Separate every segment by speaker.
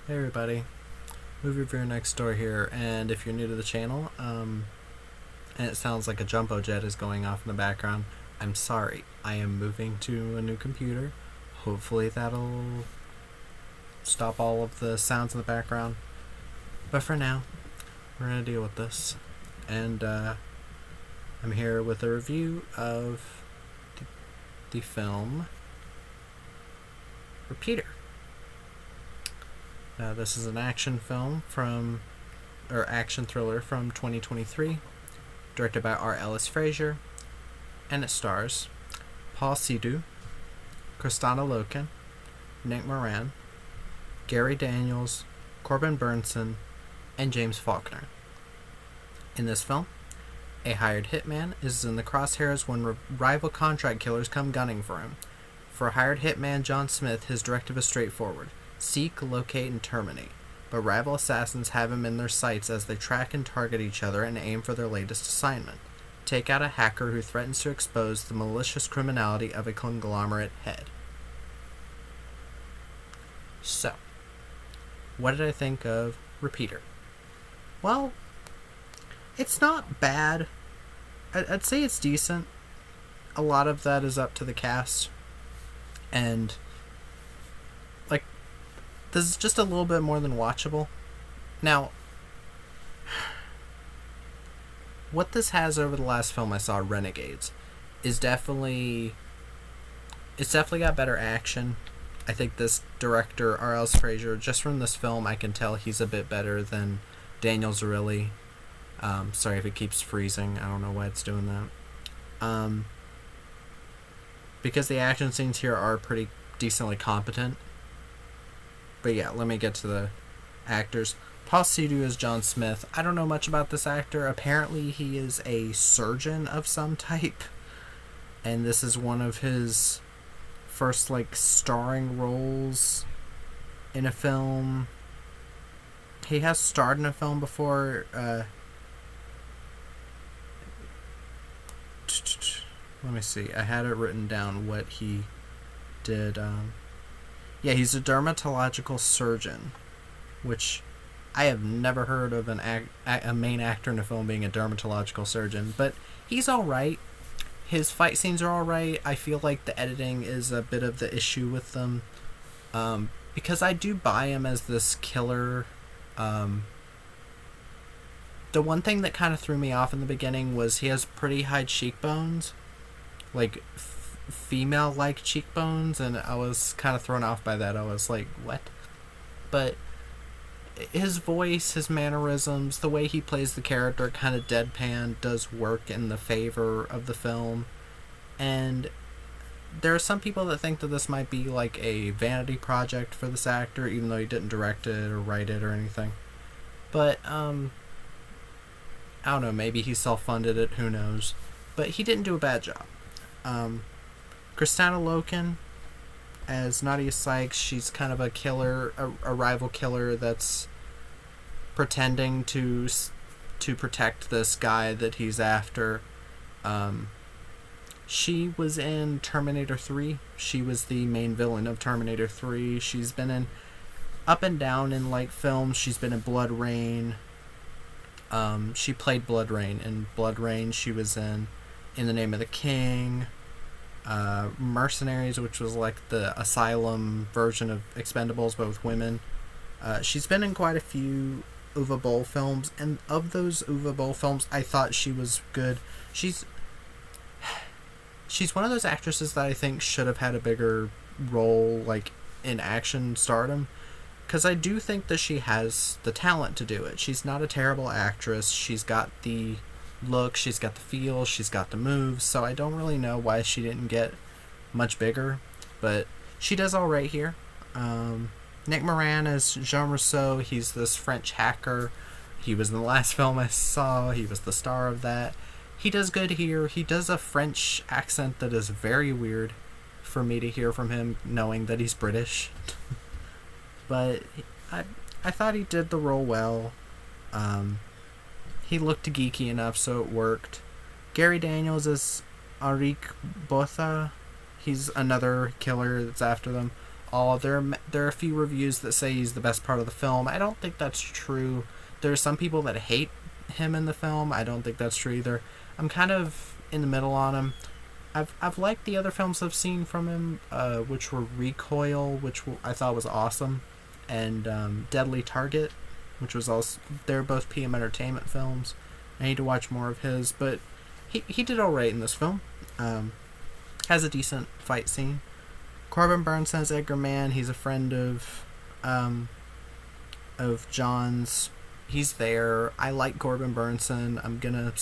Speaker 1: Hey everybody, movie reviewer next door here, and if you're new to the channel, and it sounds like a jumbo jet is going off in the background, I'm sorry. I am moving to a new computer. Hopefully that'll stop all of the sounds in the background. But for now, we're gonna deal with this, and I'm here with a review of the film Repeater. This is an action film action thriller from 2023, directed by R. Ellis Frazier, and it stars Paul Sidhu, Kristanna Loken, Nick Moran, Gary Daniels, Corbin Burnson, and James Faulkner. In this film, a hired hitman is in the crosshairs when rival contract killers come gunning for him. For hired hitman John Smith, his directive is straightforward: seek, locate, and terminate. But rival assassins have him in their sights as they track and target each other and aim for their latest assignment: take out a hacker who threatens to expose the malicious criminality of a conglomerate head. So, what did I think of Repeater? Well, it's not bad. I'd say it's decent. A lot of that is up to the cast. And, like, this is just a little bit more than watchable. Now, what this has over the last film I saw, Renegades, is definitely... It's definitely got better action. I think this director, R. Ellis Frazier, just from this film, I can tell he's a bit better than Daniel Zarrilli. Sorry if it keeps freezing. I don't know why it's doing that. Because the action scenes here are pretty decently competent. But yeah, let me get to the actors. Paul Sidhu is John Smith. I don't know much about this actor. Apparently he is a surgeon of some type. And this is one of his first, starring roles in a film. He has starred in a film before. Let me see. I had it written down what he did. Yeah, he's a dermatological surgeon, which I have never heard of a main actor in a film being a dermatological surgeon, but he's alright. His fight scenes are alright. I feel like the editing is a bit of the issue with them, because I do buy him as this killer. The one thing that kind of threw me off in the beginning was he has pretty high cheekbones, female-like cheekbones, and I was kind of thrown off by that. I was like, what? But his voice, his mannerisms, the way he plays the character, kind of deadpan, does work in the favor of the film. And there are some people that think that this might be like a vanity project for this actor, even though he didn't direct it or write it or anything. But, I don't know, maybe he self-funded it, who knows. But he didn't do a bad job. Kristanna Loken as Nadia Sykes, she's kind of a killer, a rival killer that's pretending to protect this guy that he's after. She was in Terminator 3. She was the main villain of Terminator 3. She's been in up and down in films. She's been in Blood Rain. She played Blood Rain. In Blood Rain, she was in the Name of the King, Mercenaries, which was like the Asylum version of Expendables, but with women. She's been in quite a few Uwe Boll films, and of those Uwe Boll films, I thought she was good. She's one of those actresses that I think should have had a bigger role, in action stardom, because I do think that she has the talent to do it. She's not a terrible actress. She's got the look, she's got the feel, she's got the moves, so I don't really know why she didn't get much bigger, but she does alright here. Nick Moran as Jean Rousseau. He's this French hacker. He was in the last film I saw. He was the star of that. He does good here. He does a French accent that is very weird for me to hear from him, knowing that he's British. But I thought he did the role well. He looked geeky enough, so it worked. Gary Daniels is Enrique Botha. He's another killer that's after them. oh, there are a few reviews that say he's the best part of the film. I don't think that's true. There are some people that hate him in the film. I don't think that's true either. I'm kind of in the middle on him. I've liked the other films I've seen from him, which were Recoil, which I thought was awesome, and Deadly Target, which was also, they're both PM Entertainment films. I need to watch more of his, but he did alright in this film. Has a decent fight scene. Corbin Burnson as Edgar Mann. He's a friend of John's. He's there. I like Corbin Burnson. I'm gonna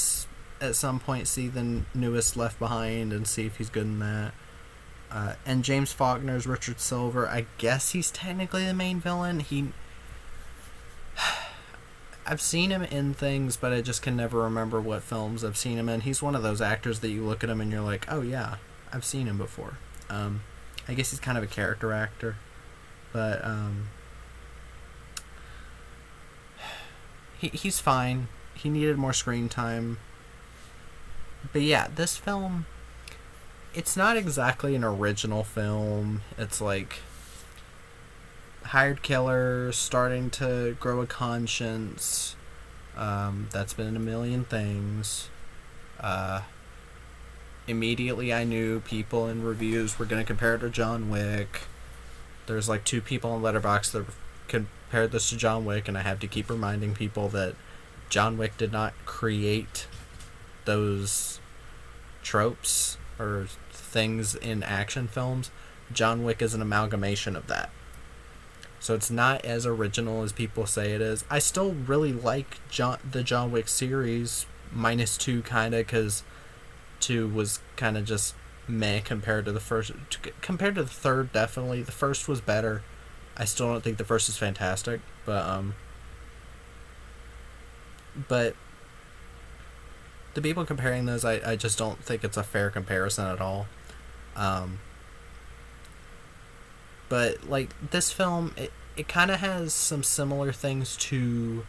Speaker 1: at some point see the newest Left Behind and see if he's good in that. And James Faulkner's Richard Silver. I guess he's technically the main villain. I've seen him in things, but I just can never remember what films I've seen him in. He's one of those actors that you look at him and you're like, oh yeah, I've seen him before. I guess he's kind of a character actor, but he's fine. He needed more screen time. But yeah, this film, it's not exactly an original film. It's like hired killer starting to grow a conscience. That's been in a million things. Immediately I knew people in reviews were going to compare it to John Wick. There's like 2 people on Letterboxd that compared this to John Wick, and I have to keep reminding people that John Wick did not create those tropes or things in action films. John Wick is an amalgamation of that. So it's not as original as people say it is. I still really like the John Wick series, minus 2 kind of, because 2 was kind of just meh compared to the first. Compared to the third, definitely. The first was better. I still don't think the first is fantastic, but the people comparing those, I just don't think it's a fair comparison at all. But like this film, it kind of has some similar things to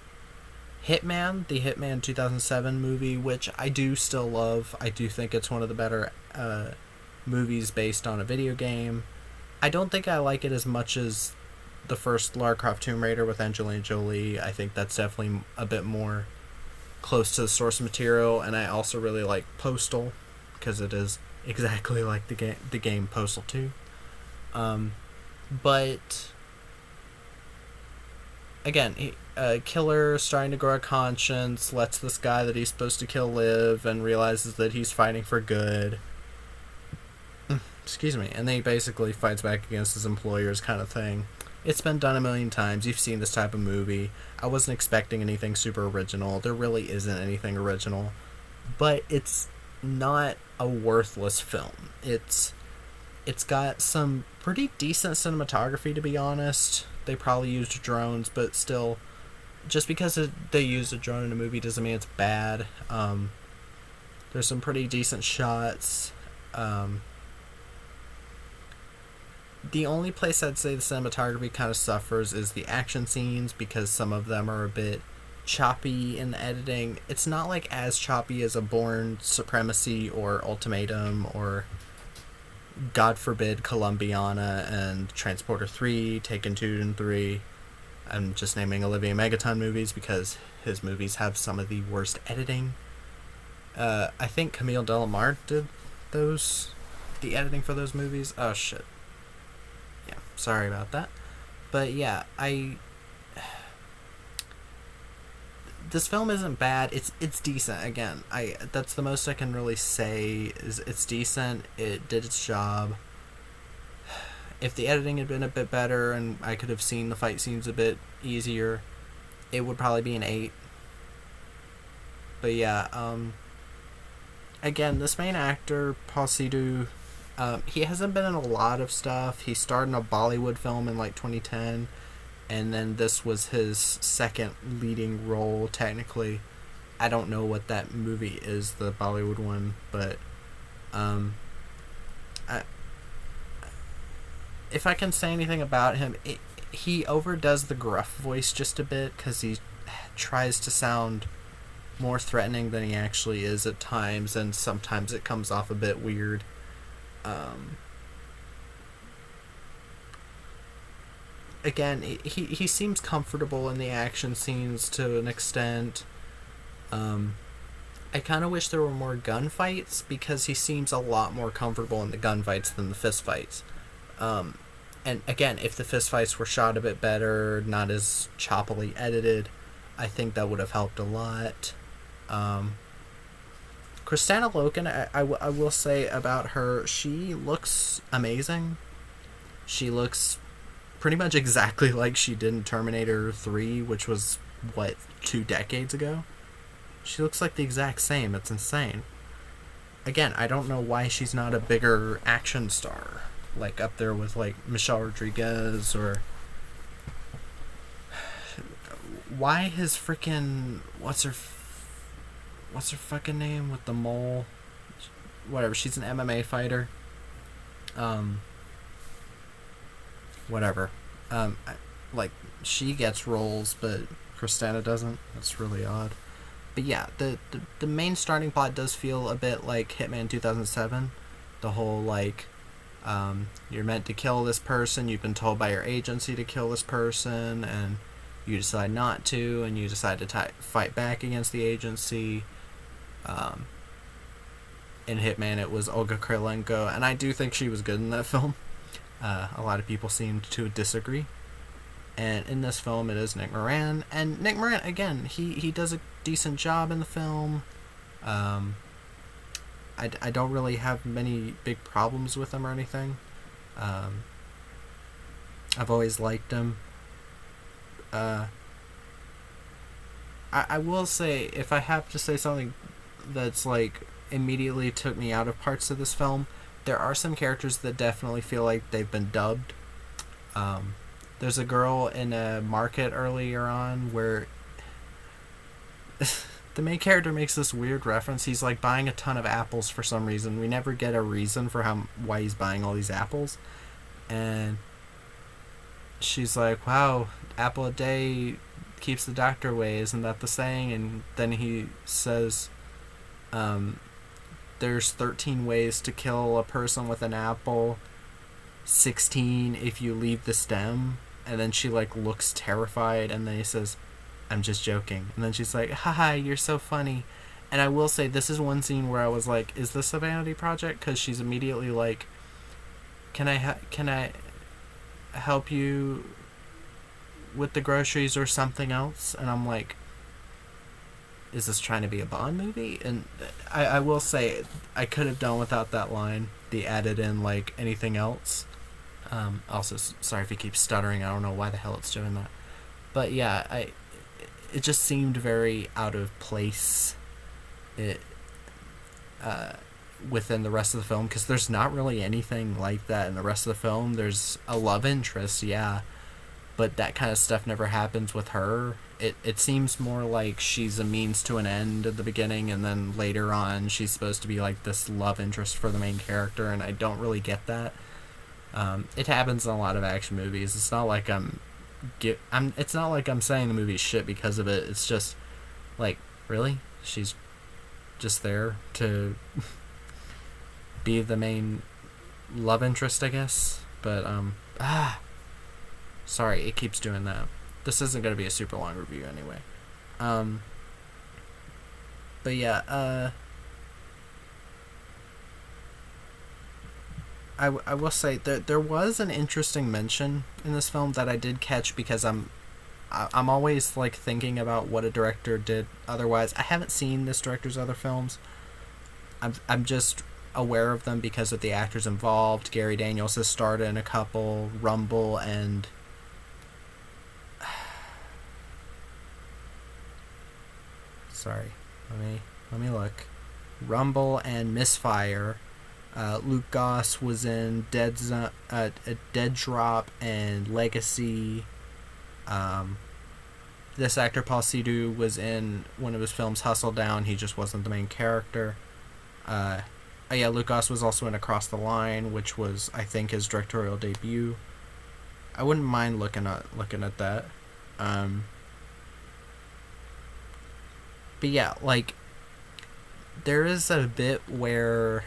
Speaker 1: Hitman, the Hitman 2007 movie, which I do still love. I do think it's one of the better movies based on a video game. I don't think I like it as much as the first Lara Croft Tomb Raider with Angelina Jolie. I think that's definitely a bit more close to the source material, and I also really like Postal because it is exactly like the game Postal 2. But again, a killer starting to grow a conscience, lets this guy that he's supposed to kill live, and realizes that he's fighting for good. Excuse me. And then he basically fights back against his employers, kind of thing. It's been done a million times. You've seen this type of movie. I wasn't expecting anything super original. There really isn't anything original. But it's not a worthless film. It's got some pretty decent cinematography, to be honest. They probably used drones, but still, just because they used a drone in a movie doesn't mean it's bad. There's some pretty decent shots. The only place I'd say the cinematography kind of suffers is the action scenes, because some of them are a bit choppy in the editing. It's not like as choppy as a Bourne Supremacy or Ultimatum or, God forbid, Columbiana and Transporter 3, Taken 2 and 3. I'm just naming Olivier Megaton movies because his movies have some of the worst editing. I think Camille Delamare did the editing for those movies. Oh shit. Yeah, sorry about that. But yeah, this film isn't bad. It's decent. Again, that's the most I can really say is it's decent. It did its job. If the editing had been a bit better and I could have seen the fight scenes a bit easier, it would probably be an 8. But yeah, again, this main actor, Paul Sidhu, he hasn't been in a lot of stuff. He starred in a Bollywood film in like 2010, and then this was his second leading role, technically. I don't know what that movie is, the Bollywood one, but if I can say anything about him, he overdoes the gruff voice just a bit because he tries to sound more threatening than he actually is at times, and sometimes it comes off a bit weird. again, he seems comfortable in the action scenes to an extent. I kind of wish there were more gunfights because he seems a lot more comfortable in the gunfights than the fistfights. And again, if the fistfights were shot a bit better, not as choppily edited, I think that would have helped a lot. Kristanna Loken, I will say about her, she looks amazing. She looks pretty much exactly like she did in Terminator 3, which was, what, 2 decades ago? She looks like the exact same. It's insane. Again, I don't know why she's not a bigger action star. Like, up there with, like, Michelle Rodriguez or... Why his freaking... What's her fucking name with the mole? Whatever, she's an MMA fighter. Whatever. Like, she gets roles, but Kristanna doesn't. That's really odd. But yeah, the main starting plot does feel a bit like Hitman 2007. The whole, like, you're meant to kill this person, you've been told by your agency to kill this person, and you decide not to, and you decide to fight back against the agency. In Hitman, it was Olga Kurylenko, and I do think she was good in that film. A lot of people seemed to disagree. And in this film, it is Nick Moran. And Nick Moran, again, he does a decent job in the film. I don't really have many big problems with him or anything. I've always liked him. I will say, if I have to say something that's, like, immediately took me out of parts of this film, there are some characters that definitely feel like they've been dubbed. There's a girl in a market earlier on where the main character makes this weird reference. He's, like, buying a ton of apples for some reason. We never get a reason for why he's buying all these apples. And she's like, wow, apple a day keeps the doctor away, isn't that the saying? And then he says, there's 13 ways to kill a person with an apple, 16 if you leave the stem. And then she, like, looks terrified, and then he says, I'm just joking. And then she's like, haha, you're so funny. And I will say, this is one scene where I was like, is this a vanity project? Because she's immediately like, can I help you with the groceries or something else? And I'm like, is this trying to be a Bond movie? And I will say, I could have done without that line. They added in, like, anything else. Also, sorry if he keeps stuttering. I don't know why the hell it's doing that. But yeah, it just seemed very out of place. Within the rest of the film, because there's not really anything like that in the rest of the film. There's a love interest, yeah, but that kind of stuff never happens with her. It seems more like she's a means to an end at the beginning, and then later on she's supposed to be like this love interest for the main character, and I don't really get that. It happens in a lot of action movies. It's not like it's not like I'm saying the movie's shit because of it. It's just like, really? She's just there to be the main love interest, I guess. But sorry, it keeps doing that. This isn't going to be a super long review anyway. But yeah, I will say that there was an interesting mention in this film that I did catch, because I'm always, like, thinking about what a director did otherwise. I haven't seen this director's other films. I'm just aware of them because of the actors involved. Gary Daniels has starred in a couple, Rumble and sorry, let me look. Rumble and Misfire. Luke Goss was in Dead Drop and Legacy. This actor, Paul Sidhu, was in one of his films, Hustle Down. He just wasn't the main character. Oh yeah, Luke Goss was also in Across the Line, which was, I think, his directorial debut. I wouldn't mind looking at that. But yeah, like, there is a bit where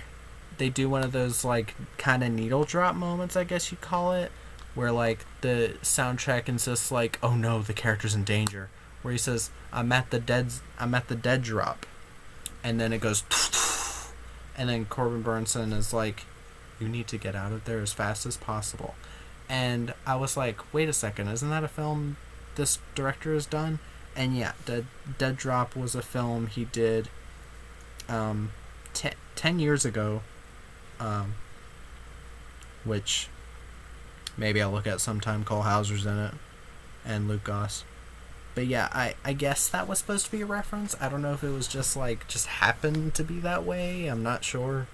Speaker 1: they do one of those, like, kind of needle drop moments, I guess you'd call it, where like the soundtrack insists like, oh no, the character's in danger. Where he says, I'm at the dead drop, and then it goes, and then Corbin Burnson is like, you need to get out of there as fast as possible. And I was like, wait a second, isn't that a film this director has done? And yeah, Dead Drop was a film he did 10 years ago, which maybe I'll look at sometime. Cole Hauser's in it, and Luke Goss. But yeah, I guess that was supposed to be a reference. I don't know if it was just happened to be that way. I'm not sure.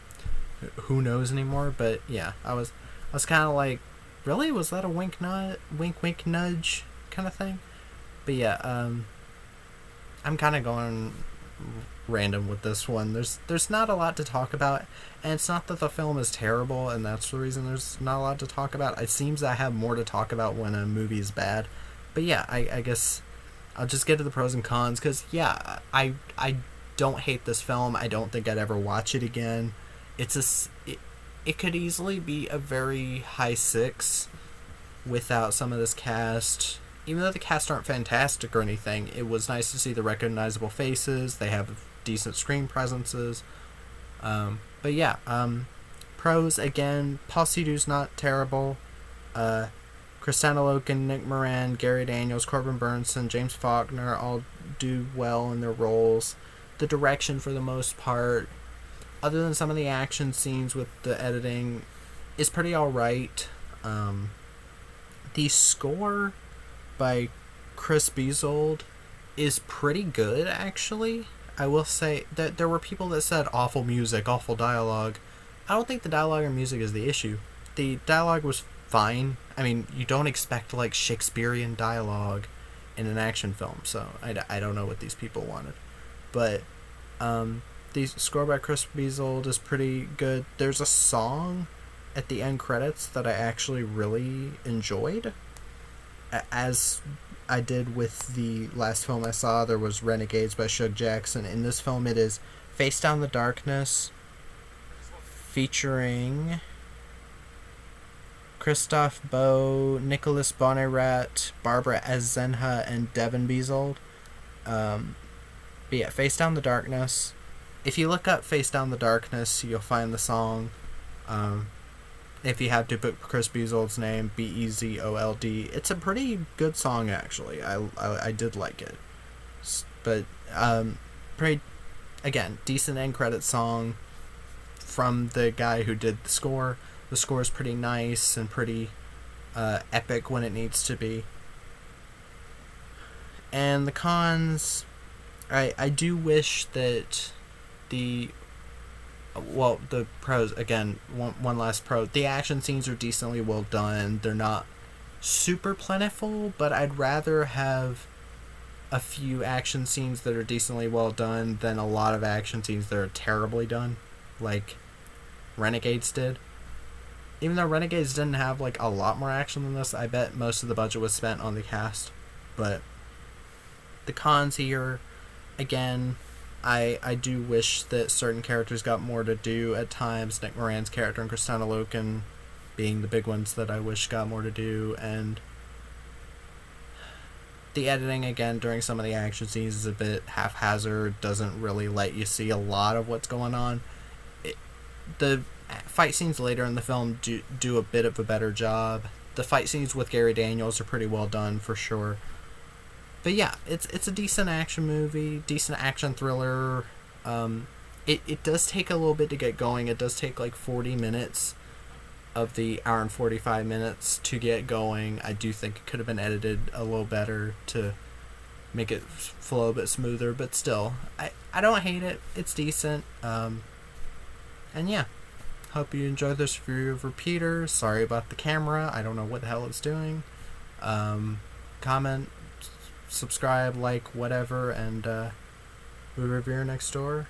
Speaker 1: Who knows anymore? But yeah, I was kind of like, really? Was that a wink nudge kind of thing? But yeah, I'm kind of going random with this one. There's not a lot to talk about, and it's not that the film is terrible, and that's the reason there's not a lot to talk about. It seems I have more to talk about when a movie is bad. But yeah, I guess I'll just get to the pros and cons, because yeah, I don't hate this film. I don't think I'd ever watch it again. It could easily be a very high 6 without some of this cast. Even though the cast aren't fantastic or anything, it was nice to see the recognizable faces. They have decent screen presences. But yeah, pros, again, Paul Sidhu's not terrible. Kristanna Loken, Nick Moran, Gary Daniels, Corbin Burnson, James Faulkner all do well in their roles. The direction, for the most part, other than some of the action scenes with the editing, is pretty alright. The score by Chris Bezold is pretty good, actually. I will say that there were people that said awful music, awful dialogue. I don't think the dialogue or music is the issue. The dialogue was fine. I mean, you don't expect like Shakespearean dialogue in an action film, so I don't know what these people wanted. But the score by Chris Bezold is pretty good. There's a song at the end credits that I actually really enjoyed. As I did with the last film I saw, there was Renegades by Shug Jackson. In this film, it is Face Down the Darkness, featuring Christophe Beau, Nicholas Bonnerat, Barbara Azenha, and Devin Bezold. But yeah, Face Down the Darkness. If you look up Face Down the Darkness, you'll find the song. If you have to put Chris Bezold's name, Bezold. It's a pretty good song, actually. I did like it. But, pretty, again, decent end credit song from the guy who did the score. The score is pretty nice and pretty epic when it needs to be. And the cons, I do wish that the pros, again, one last pro. The action scenes are decently well done. They're not super plentiful, but I'd rather have a few action scenes that are decently well done than a lot of action scenes that are terribly done, like Renegades did. Even though Renegades didn't have like a lot more action than this, I bet most of the budget was spent on the cast. But the cons here, again, I do wish that certain characters got more to do at times. Nick Moran's character and Kristanna Loken being the big ones that I wish got more to do, and the editing, again, during some of the action scenes is a bit haphazard, doesn't really let you see a lot of what's going on. The fight scenes later in the film do a bit of a better job. The fight scenes with Gary Daniels are pretty well done, for sure. But yeah, it's a decent action movie, decent action thriller. It does take a little bit to get going. It does take like 40 minutes of the hour and 45 minutes to get going. I do think it could have been edited a little better to make it flow a bit smoother, but still, I don't hate it. It's decent. And yeah, hope you enjoyed this review of Repeater. Sorry about the camera. I don't know what the hell it's doing. Comment, subscribe, like, whatever, and we review next door.